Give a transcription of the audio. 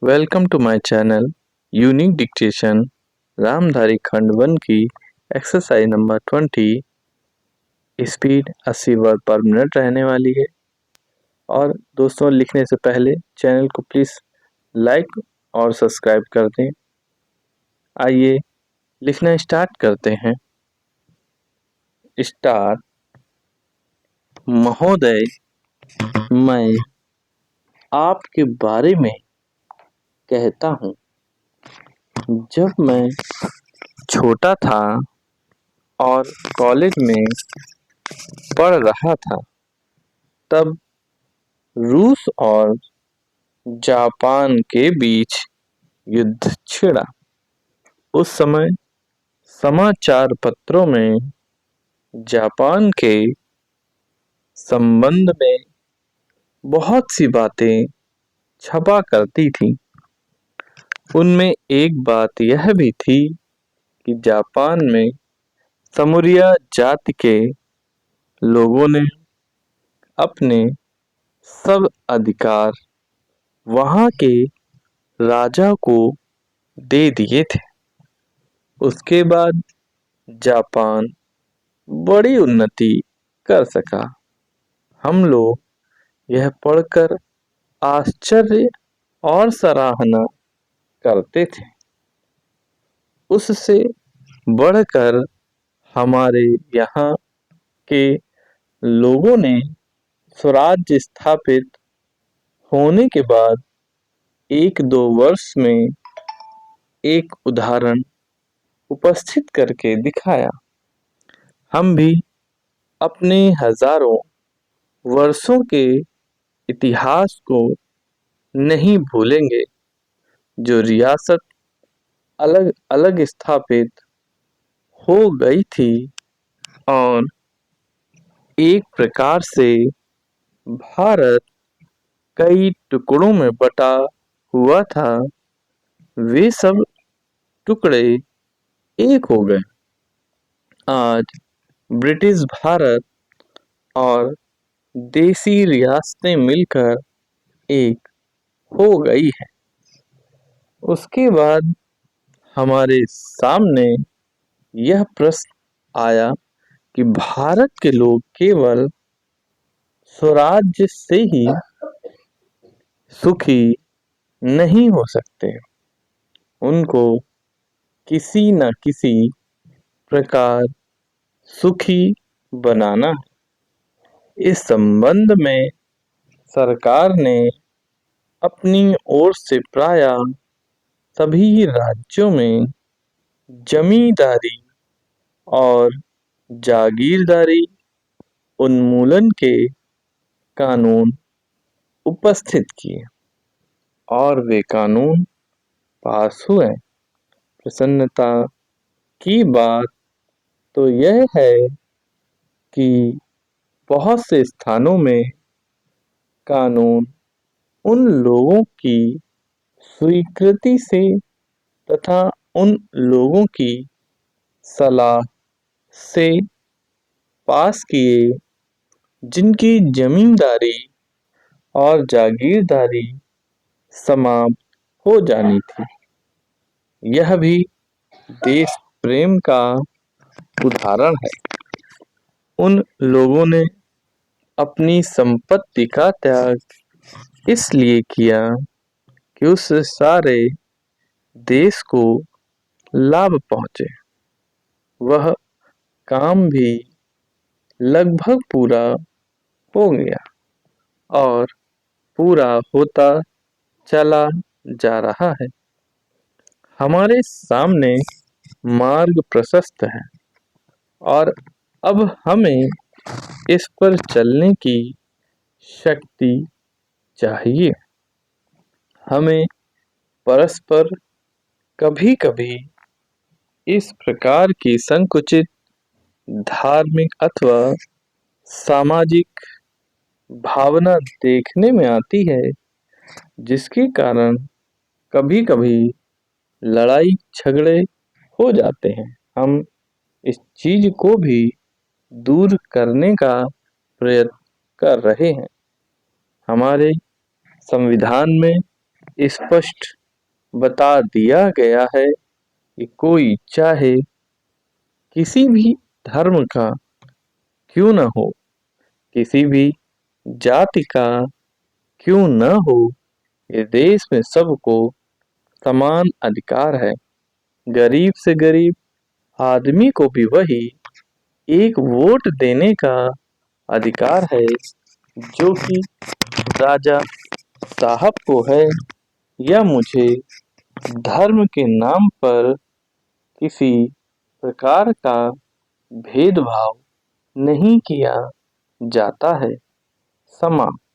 Welcome to my channel unique dictation Ramdhari खंड 1 की exercise number 20। Speed 80 word per minute रहने वाली है। और दोस्तों, लिखने से पहले चैनल को प्लीज़ लाइक और सब्सक्राइब कर दें। आइए लिखना स्टार्ट करते हैं। स्टार्ट। महोदय, मैं आपके बारे में कहता हूँ। जब मैं छोटा था और कॉलेज में पढ़ रहा था, तब रूस और जापान के बीच युद्ध छिड़ा। उस समय समाचार पत्रों में जापान के संबंध में बहुत सी बातें छपा करती थी। उनमें एक बात यह भी थी कि जापान में समूरिया जाति के लोगों ने अपने सब अधिकार वहाँ के राजा को दे दिए थे। उसके बाद जापान बड़ी उन्नति कर सका। हम लोग यह पढ़कर आश्चर्य और सराहना करते थे। उससे बढ़कर हमारे यहाँ के लोगों ने स्वराज्य स्थापित होने के बाद 1-2 वर्ष में एक उदाहरण उपस्थित करके दिखाया। हम भी अपने हजारों वर्षों के इतिहास को नहीं भूलेंगे, जो रियासत अलग अलग स्थापित हो गई थी और एक प्रकार से भारत कई टुकड़ों में बटा हुआ था। वे सब टुकड़े एक हो गए। आज ब्रिटिश भारत और देसी रियासतें मिलकर एक हो गई है। उसके बाद हमारे सामने यह प्रश्न आया कि भारत के लोग केवल स्वराज्य से ही सुखी नहीं हो सकते, उनको किसी न किसी प्रकार सुखी बनाना है। इस संबंध में सरकार ने अपनी ओर से प्रायः सभी राज्यों में जमींदारी और जागीरदारी उन्मूलन के कानून उपस्थित किए और वे कानून पास हुए। प्रसन्नता की बात तो यह है कि बहुत से स्थानों में कानून उन लोगों की स्वीकृति से तथा उन लोगों की सलाह से पास किए जिनकी जमींदारी और जागीरदारी समाप्त हो जानी थी। यह भी देश प्रेम का उदाहरण है। उन लोगों ने अपनी संपत्ति का त्याग इसलिए किया कि उस सारे देश को लाभ पहुंचे। वह काम भी लगभग पूरा हो गया और पूरा होता चला जा रहा है। हमारे सामने मार्ग प्रशस्त है और अब हमें इस पर चलने की शक्ति चाहिए। हमें परस्पर कभी कभी इस प्रकार की संकुचित धार्मिक अथवा सामाजिक भावना देखने में आती है, जिसके कारण कभी कभी लड़ाई झगड़े हो जाते हैं। हम इस चीज को भी दूर करने का प्रयत्न कर रहे हैं। हमारे संविधान में स्पष्ट बता दिया गया है कि कोई चाहे किसी भी धर्म का क्यों न हो, किसी भी जाति का क्यों न हो, इस देश में सबको समान अधिकार है। गरीब से गरीब आदमी को भी वही एक वोट देने का अधिकार है जो कि राजा साहब को है, या मुझे धर्म के नाम पर किसी प्रकार का भेदभाव नहीं किया जाता है। समाप्त।